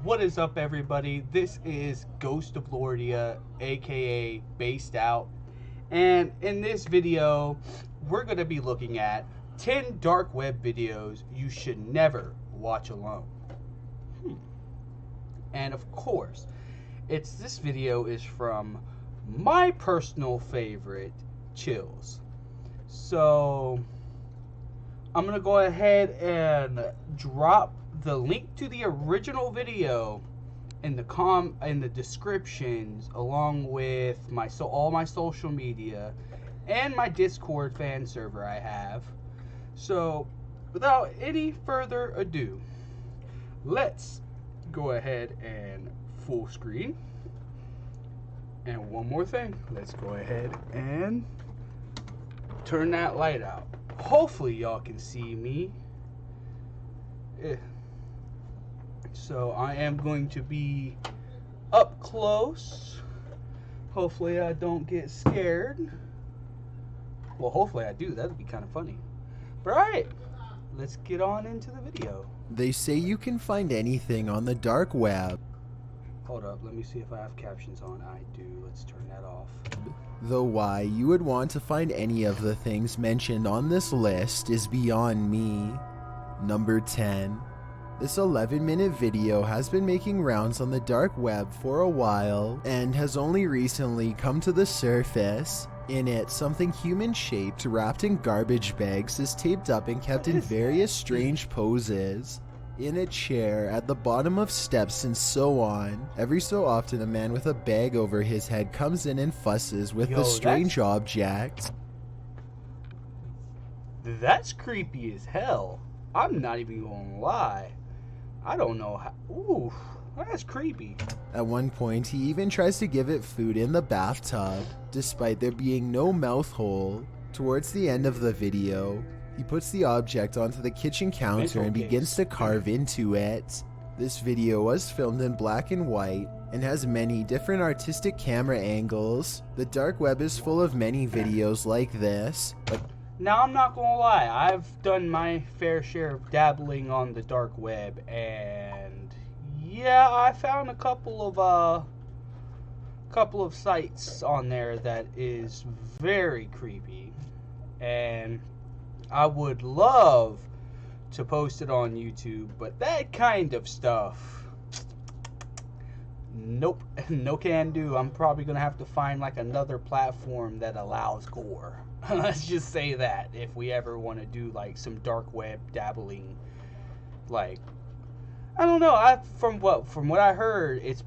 What is up, everybody? This is Ghost of Lordia, aka Based Out, and in this video, we're going to be looking at 10 dark web videos you should never watch alone. And of course, this video is from my personal favorite, Chills. So I'm gonna go ahead and drop the link to the original video in the descriptions, along with all my social media and my Discord fan server I have. So without any further ado, let's go ahead and full screen. And one more thing, let's go ahead and turn that light out. Hopefully y'all can see me. So I am going to be up close. Hopefully I don't get scared. Well, hopefully I do. That would be kind of funny. But alright, let's get on into the video. They say you can find anything on the dark web. Hold up, let me see if I have captions on. I do. Let's turn that off. Though why you would want to find any of the things mentioned on this list is beyond me. Number 10. This 11-minute video has been making rounds on the dark web for a while and has only recently come to the surface. In it, something human-shaped wrapped in garbage bags is taped up and kept in various strange poses. In a chair, at the bottom of steps, and so on. Every so often, a man with a bag over his head comes in and fusses with the strange object. That's creepy as hell. I'm not even gonna lie. I don't know how. Ooh, that's creepy. At one point, he even tries to give it food in the bathtub, despite there being no mouth hole. Towards the end of the video, he puts the object onto the kitchen counter and begins to carve into it. This video was filmed in black and white and has many different artistic camera angles. The dark web is full of many videos like this. Now, I'm not gonna lie, I've done my fair share of dabbling on the dark web, and yeah, I found a couple of sites on there that is very creepy, and I would love to post it on YouTube, but that kind of stuff, nope, no can do. I'm probably gonna have to find like another platform that allows gore. Let's just say that if we ever want to do like some dark web dabbling, like, I don't know. From what I heard, it's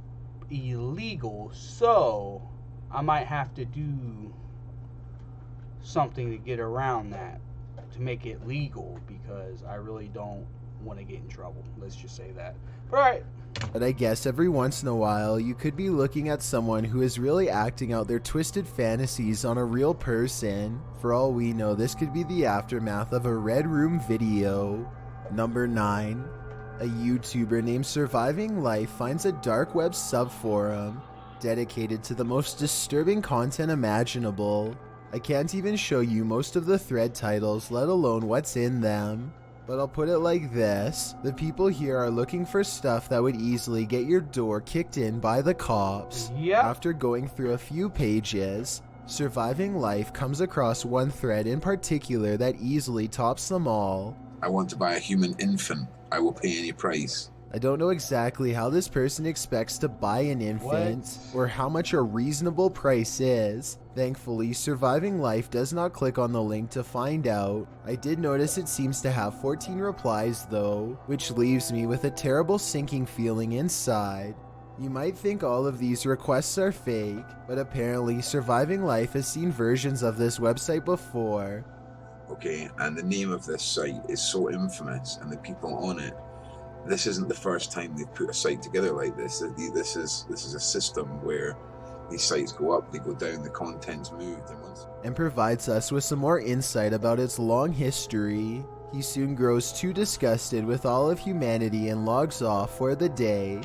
illegal, so I might have to do something to get around that, to make it legal, because I really don't want to get in trouble. Let's just say that. But alright. But I guess every once in a while, you could be looking at someone who is really acting out their twisted fantasies on a real person. For all we know, this could be the aftermath of a Red Room video. Number 9. A YouTuber named Surviving Life finds a dark web subforum dedicated to the most disturbing content imaginable. I can't even show you most of the thread titles, let alone what's in them. But I'll put it like this, the people here are looking for stuff that would easily get your door kicked in by the cops. Yep. After going through a few pages, Surviving Life comes across one thread in particular that easily tops them all. I want to buy a human infant. I will pay any price. I don't know exactly how this person expects to buy an infant or how much a reasonable price is. Thankfully, Surviving Life does not click on the link to find out. I did notice it seems to have 14 replies though, which leaves me with a terrible sinking feeling inside. You might think all of these requests are fake, but apparently Surviving Life has seen versions of this website before. Okay, and the name of this site is so infamous, and the people on it, this isn't the first time they've put a site together like this. This is a system where these sites go up, they go down, the content's moved, and provides us with some more insight about its long history. He soon grows too disgusted with all of humanity and logs off for the day.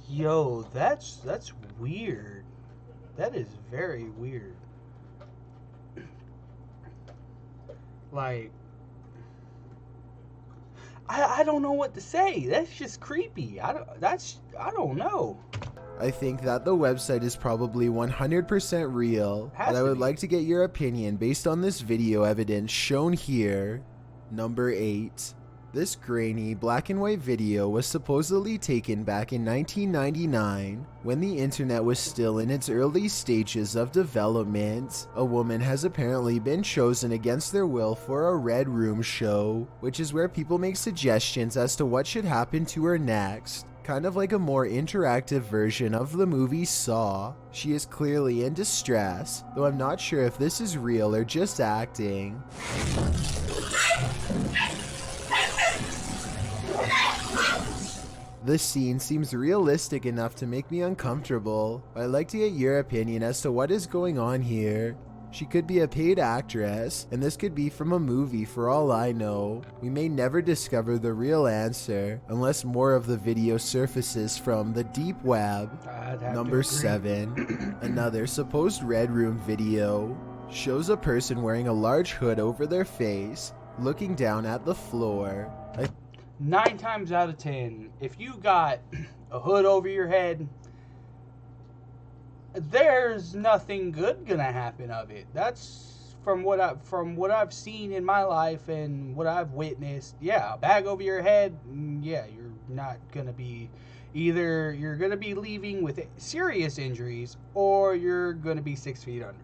Yo, that's weird. That is very weird. Like, I don't know what to say. That's just creepy. I don't know. I think that the website is probably 100% real, Has but I to would be. like to get your opinion based on this video evidence shown here. Number 8. This grainy black and white video was supposedly taken back in 1999 when the internet was still in its early stages of development. A woman has apparently been chosen against their will for a Red Room show, which is where people make suggestions as to what should happen to her next. Kind of like a more interactive version of the movie Saw. She is clearly in distress, though I'm not sure if this is real or just acting. This scene seems realistic enough to make me uncomfortable, but I'd like to get your opinion as to what is going on here. She could be a paid actress, and this could be from a movie for all I know. We may never discover the real answer, unless more of the video surfaces from the deep web. Number 7. Another supposed Red Room video shows a person wearing a large hood over their face, looking down at the floor. 9 times out of 10, if you got a hood over your head, there's nothing good gonna happen of it. That's from what I've seen in my life and what I've witnessed. Yeah, a bag over your head. Yeah, you're not gonna be. Either you're gonna be leaving with serious injuries, or you're gonna be 6 feet under.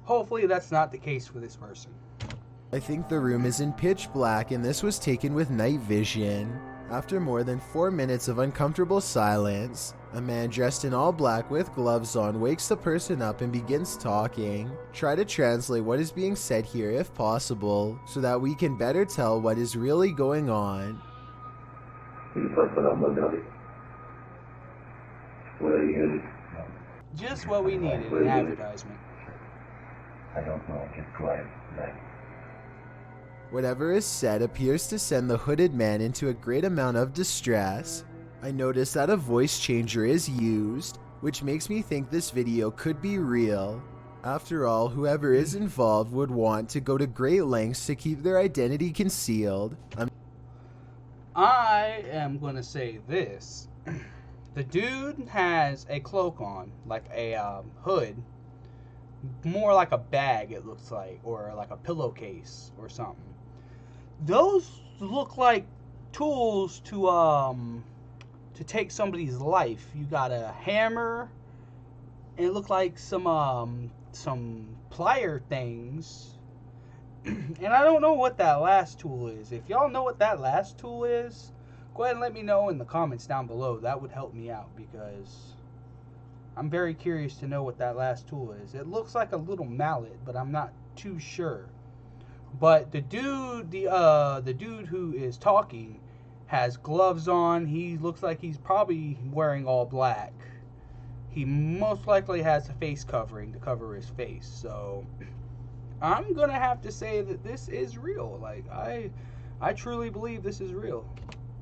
Hopefully, that's not the case for this person. I think the room is in pitch black and this was taken with night vision. After more than 4 minutes of uncomfortable silence, a man dressed in all black with gloves on wakes the person up and begins talking. Try to translate what is being said here if possible, so that we can better tell what is really going on. Just what we needed, an advertisement. I don't know, just quiet. Whatever is said appears to send the hooded man into a great amount of distress. I notice that a voice changer is used, which makes me think this video could be real. After all, whoever is involved would want to go to great lengths to keep their identity concealed. I am going to say this. The dude has a cloak on, like a hood, more like a bag it looks like, or like a pillowcase or something. Those look like tools to take somebody's life. You got a hammer, and it looked like some plier things. And I don't know what that last tool is. If y'all know what that last tool is, go ahead and let me know in the comments down below. That would help me out, because I'm very curious to know what that last tool is. It looks like a little mallet, but I'm not too sure. But the dude who is talking has gloves on. He looks like he's probably wearing all black. He most likely has a face covering to cover his face. So I'm gonna have to say that this is real. Like, I truly believe this is real.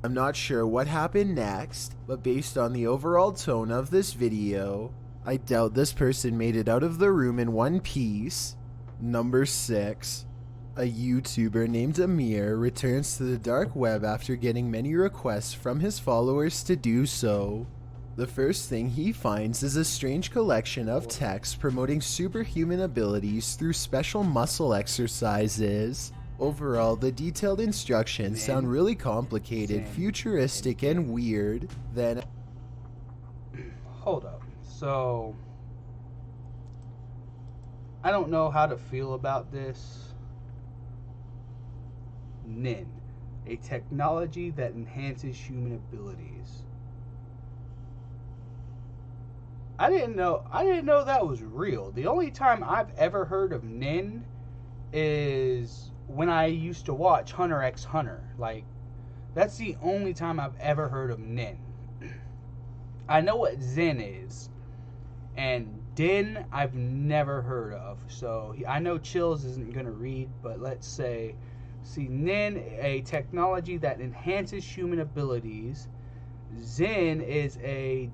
I'm not sure what happened next, but based on the overall tone of this video, I doubt this person made it out of the room in one piece. Number 6. A YouTuber named Amir returns to the dark web after getting many requests from his followers to do so. The first thing he finds is a strange collection of texts promoting superhuman abilities through special muscle exercises. Overall, the detailed instructions sound really complicated, futuristic, and weird. Then, hold up. So, I don't know how to feel about this. Nin, a technology that enhances human abilities. I didn't know that was real. The only time I've ever heard of Nin is when I used to watch Hunter x Hunter. Like, that's the only time I've ever heard of Nin. I know what Zen is, and Din I've never heard of. So I know Chills isn't gonna read, but let's say, see, Nin, a technology that enhances human abilities. Zen is a,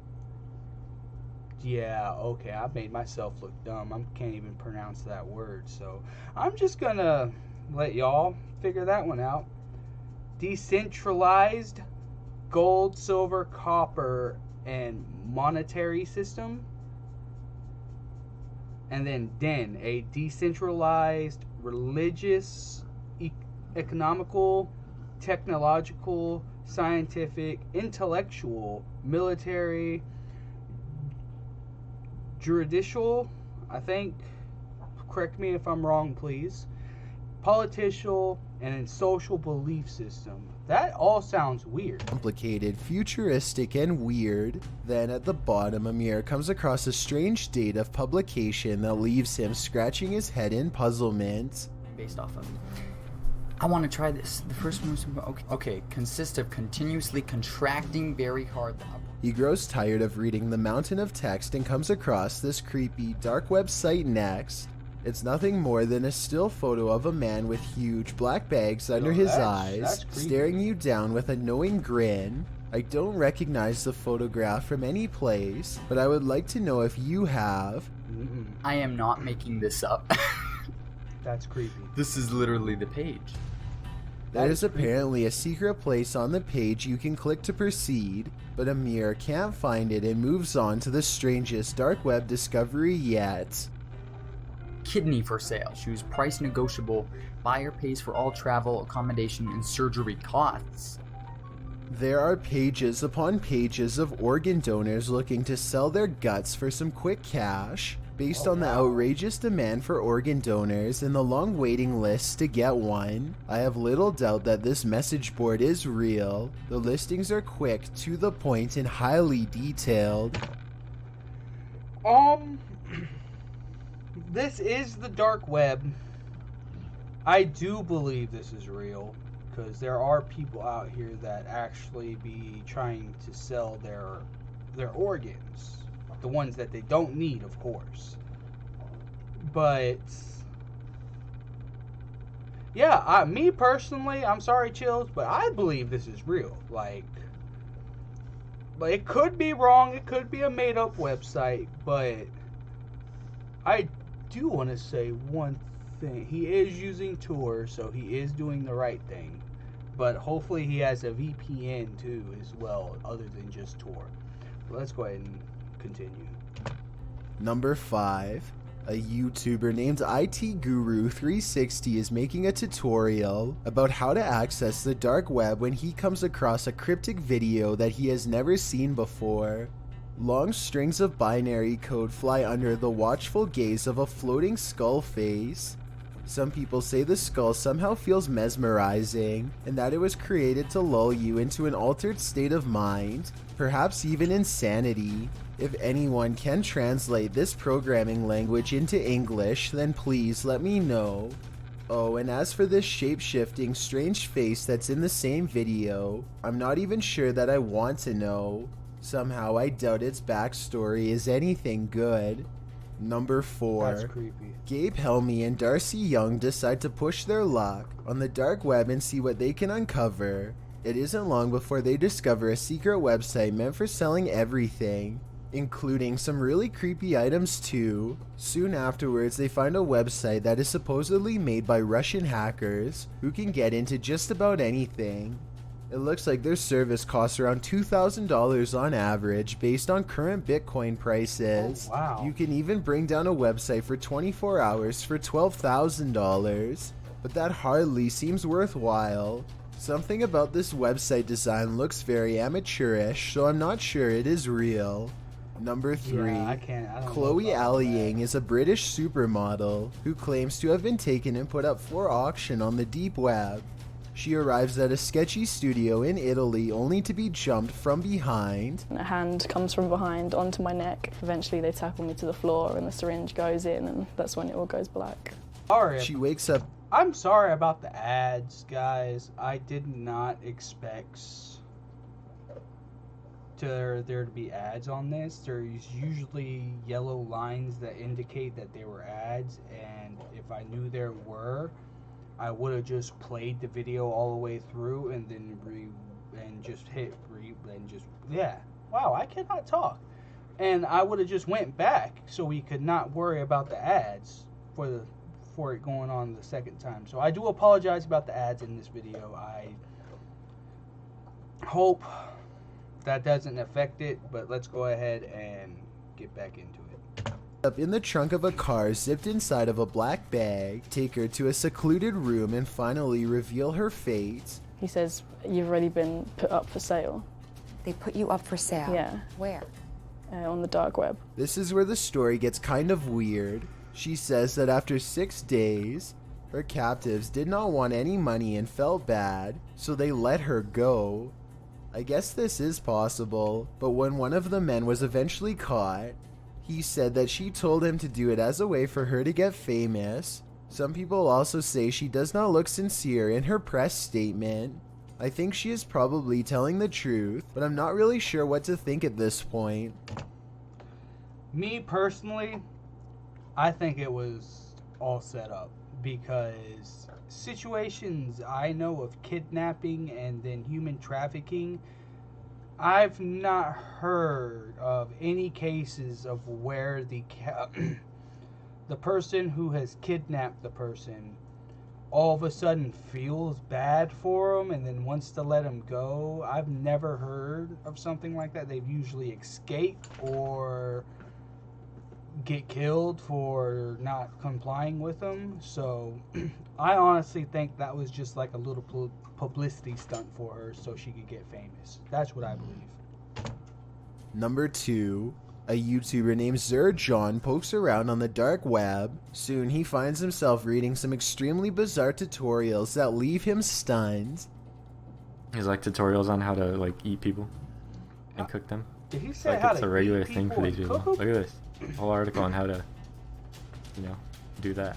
yeah, okay, I made myself look dumb. I can't even pronounce that word. So I'm just gonna let y'all figure that one out. decentralized gold, silver, copper, and monetary system. And then DEN, a decentralized religious, economical, technological, scientific, intellectual, military, judicial, I think, correct me if I'm wrong, please, political, and in social belief system. That all sounds weird. Complicated, futuristic, and weird. Then at the bottom, Amir comes across a strange date of publication that leaves him scratching his head in puzzlement. Based off of. I want to try this. The first one was okay. Consists of continuously contracting very hard. He grows tired of reading the mountain of text and comes across this creepy dark website next. It's nothing more than a still photo of a man with huge black bags under his eyes, staring you down with a knowing grin. I don't recognize the photograph from any place, but I would like to know if you have. I am not making this up. That's creepy. This is literally the page. There is apparently a secret place on the page you can click to proceed, but Amir can't find it and moves on to the strangest dark web discovery yet. Kidney for sale. Choose price negotiable. Buyer pays for all travel, accommodation, and surgery costs. There are pages upon pages of organ donors looking to sell their guts for some quick cash. Based on the outrageous demand for organ donors and the long waiting lists to get one, I have little doubt that this message board is real. The listings are quick, to the point, and highly detailed. This is the dark web. I do believe this is real, because there are people out here that actually be trying to sell their organs. The ones that they don't need, of course. But yeah, me personally, I'm sorry, Chills, but I believe this is real. Like it could be wrong, it could be a made-up website, but I do want to say one thing. He is using Tor, so he is doing the right thing. But hopefully he has a VPN too as well, other than just Tor. But let's go ahead and continue. Number 5. A YouTuber named IT Guru 360 is making a tutorial about how to access the dark web when he comes across a cryptic video that he has never seen before. Long strings of binary code fly under the watchful gaze of a floating skull face. Some people say the skull somehow feels mesmerizing, and that it was created to lull you into an altered state of mind, perhaps even insanity. If anyone can translate this programming language into English, then please let me know. Oh, and as for this shape-shifting strange face that's in the same video, I'm not even sure that I want to know. Somehow I doubt its backstory is anything good. Number 4. That's creepy. Gabe Helmy and Darcy Young decide to push their luck on the dark web and see what they can uncover. It isn't long before they discover a secret website meant for selling everything, including some really creepy items too. Soon afterwards, they find a website that is supposedly made by Russian hackers who can get into just about anything. It looks like their service costs around $2,000 on average based on current Bitcoin prices. Oh, wow. You can even bring down a website for 24 hours for $12,000, but that hardly seems worthwhile. Something about this website design looks very amateurish, so I'm not sure it is real. Number 3. Yeah, I don't Chloe know about Ali that. Yang is a British supermodel who claims to have been taken and put up for auction on the deep web. She arrives at a sketchy studio in Italy only to be jumped from behind. A hand comes from behind onto my neck. Eventually they tackle me to the floor and the syringe goes in, and that's when it all goes black. Sorry. She wakes up. I'm sorry about the ads, guys. I did not expect there to be ads on this. There's usually yellow lines that indicate that they were ads, and if I knew there were, I would have just played the video all the way through and then yeah. Wow, I cannot talk. And I would have just went back so we could not worry about the ads for it going on the second time. So I do apologize about the ads in this video. hope that doesn't affect it, but let's go ahead and get back into it. Up in the trunk of a car zipped inside of a black bag, take her to a secluded room and finally reveal her fate. He says, "You've already been put up for sale." They put you up for sale? Yeah. Where? On the dark web. This is where the story gets kind of weird. She says that after 6 days, her captives did not want any money and felt bad, so they let her go. I guess this is possible, but when one of the men was eventually caught, he said that she told him to do it as a way for her to get famous. Some people also say she does not look sincere in her press statement. I think she is probably telling the truth, but I'm not really sure what to think at this point. Me personally, I think it was all set up, because situations I know of kidnapping and then human trafficking, I've not heard of any cases of where the person who has kidnapped the person all of a sudden feels bad for them and then wants to let them go. I've never heard of something like that. They've usually escaped or get killed for not complying with them. So I honestly think that was just like a little publicity stunt for her so she could get famous. That's what I believe. Number 2. A YouTuber named ZerJohn pokes around on the dark web. Soon he finds himself reading some extremely bizarre tutorials that leave him stunned. There's like tutorials on how to like eat people and cook them. Did he say Like how it's to a regular eat thing people for these and people. cook 'em? Look at this whole article on how to, do that.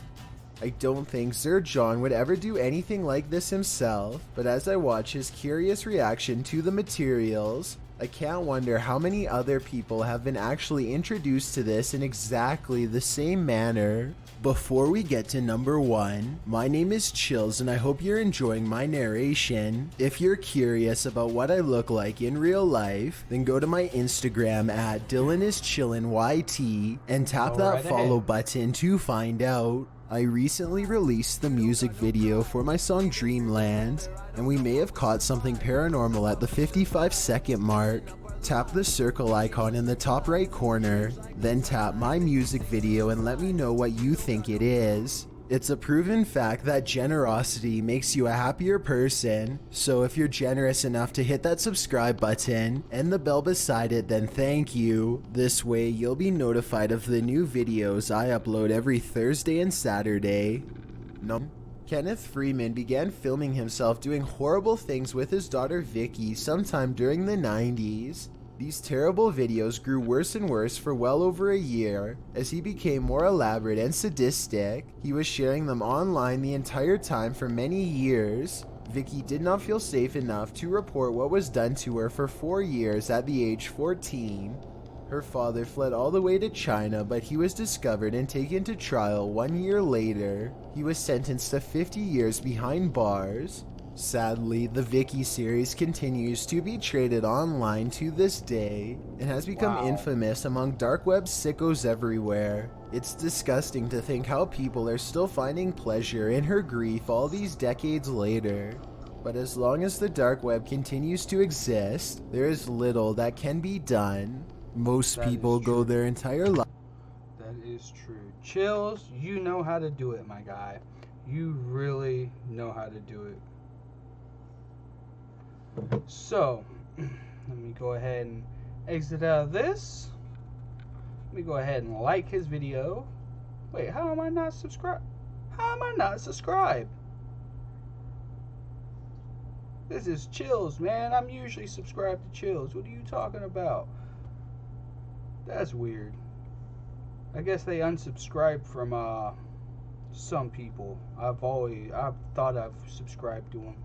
I don't think ZerJohn would ever do anything like this himself, but as I watch his curious reaction to the materials, I can't wonder how many other people have been actually introduced to this in exactly the same manner. Before we get to number 1, my name is Chills and I hope you're enjoying my narration. If you're curious about what I look like in real life, then go to my Instagram at DylanIsChillinYT and tap that right follow ahead. button to find out. I recently released the music video for my song Dreamland, and we may have caught something paranormal at the 55-second mark. Tap the circle icon in the top right corner, then tap my music video and let me know what you think it is. It's a proven fact that generosity makes you a happier person, so if you're generous enough to hit that subscribe button and the bell beside it, then thank you. This way you'll be notified of the new videos I upload every Thursday and Saturday. Kenneth Freeman began filming himself doing horrible things with his daughter Vicky sometime during the 90s. These terrible videos grew worse and worse for well over a year. As he became more elaborate and sadistic, he was sharing them online the entire time for many years. Vicky did not feel safe enough to report what was done to her for 4 years at the age 14. Her father fled all the way to China, but he was discovered and taken to trial 1 year later. He was sentenced to 50 years behind bars. Sadly, the Vicky series continues to be traded online to this day and has become infamous among dark web sickos everywhere. It's disgusting to think how people are still finding pleasure in her grief all these decades later. But as long as the dark web continues to exist, there is little that can be done. Most people go their entire life. That is true. Chills, you know how to do it, my guy. You really know how to do it. So, let me go ahead and exit out of this. Let me go ahead and like his video. Wait, how am I not subscribed? How am I not subscribed? This is Chills, man. I'm usually subscribed to Chills. What are you talking about? That's weird. I guess they unsubscribed from some people. I've thought I've subscribed to them.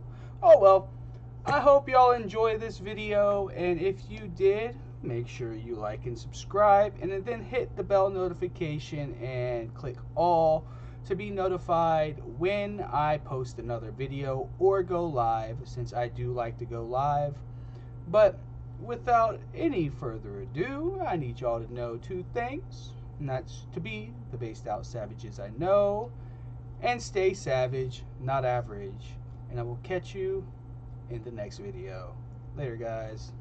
Oh well. I hope y'all enjoy this video, and if you did, make sure you like and subscribe, and then hit the bell notification and click all to be notified when I post another video or go live, since I do like to go live. But without any further ado, I need y'all to know 2 things, and that's to be the based out savages I know, and stay savage, not average, and I will catch you in the next video. Later, guys.